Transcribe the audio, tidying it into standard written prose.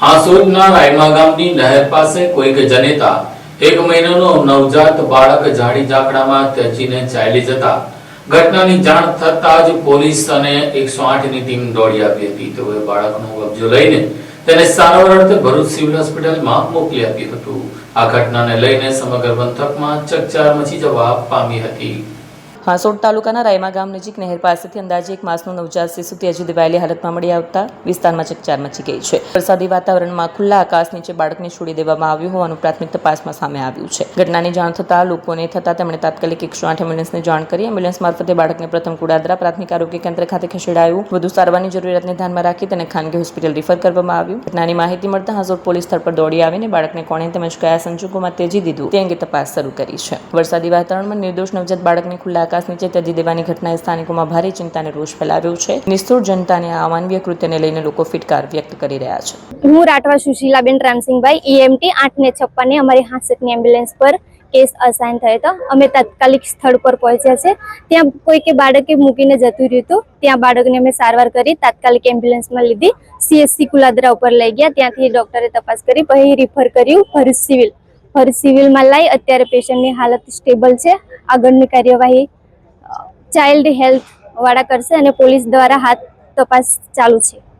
હાસોદના રાયમા ગામની નહેર પાસે કોઈક જનેતા 1 મહિનાનો નવજાત બાળક ઝાડી ઝાકડામાં ત્યજીને ચાલી જતા ઘટનાની જાણ થતાં જ પોલીસ અને 108ની ટીમ દોડી આવી હતી। તેઓએ બાળકનો કબજો લઈને તેને સારવાર અર્થે ભરૂચ સિવિલ હોસ્પિટલમાં મોકલી આપ્યું હતું। આ ઘટનાને લઈને સમગ્ર પંથકમાં ચકચાર મચી જવા પામી હતી। હાસોડ તાલુકાના રાયમા ગામ નજીક નહેર પાસેથી અંદાજે 1 માસનું નવજાત શિશુ ત્યજી દેવાયેલી હાલતમાં મળી આવતા વિસ્તારમાં ચકચાર મચી ગઈ છે। વરસાદી વાતાવરણમાં ખુલ્લા આકાશ નીચે બાળકને છોડી દેવામાં આવ્યું હોવાનું પ્રાથમિક તપાસમાં સામે આવ્યું છે। ઘટનાની જાણ થતાં લોકોને તેમણે તાત્કાલિક 108 એમ્બ્યુલન્સને જાણ કરી એમ્બ્યુલન્સ મારફતે બાળકને પ્રથમ કુડાદરા પ્રાથમિક આરોગ્ય કેન્દ્ર ખાતે ખસેડાયું। વધુ સારવારની જરૂરિયાતને ધ્યાનમાં રાખી તેને ખાનગી હોસ્પિટલ રિફર કરવામાં આવ્યું। ઘટનાની માહિતી મળતા હાસોડ પોલીસ સ્થળ પર દોડી આવીને બાળકને કોણે તેમજ કયા સંજોગોમાં ત્યજી દીધું તે અંગે તપાસ શરૂ કરી છે। વરસાદી વાતાવરણમાં નિર્દોષ નવજાત બાળકને ખુલ્લા આકાશ નીચે ત્યજી દેવાની ઘટનાએ સ્થાનિકોમાં ભારે ચિંતા અને રોષ ફેલાવ્યો છે। નિષ્ઠુર જનતાને આ અમાનવીય કૃત્યને લઈને લોકો ફિટકાર વ્યક્ત કરી રહ્યા છે। હું રાઠવા સુશીલાબેન રામસિંહભાઈ EMT 8 ને 56 અમારી હાસોદની એમ્બ્યુલન્સ પર કેસ અસાઇન થયો હતો। અમે તાત્કાલિક સ્થળ પર પહોંચ્યા છે। ત્યાં કોઈકે બાળકે મૂકીને જતું રહ્યું હતું। ત્યાં બાળકને અમે સારવાર કરી તાત્કાલિક એમ્બ્યુલન્સમાં લીધી CSC કુલાદરા ઉપર લઈ ગયા। ત્યાંથી ડોક્ટરે તપાસ કરી પછી રિફર કર્યું ભરૂચ સિવિલમાં લઈ અત્યારે પેશન્ટની હાલત સ્ટેબલ છે। આગળની કાર્યવાહી ચાઇલ્ડ હેલ્થ વાળા કરશે અને પોલીસ દ્વારા હાથ તપાસ ચાલુ છે।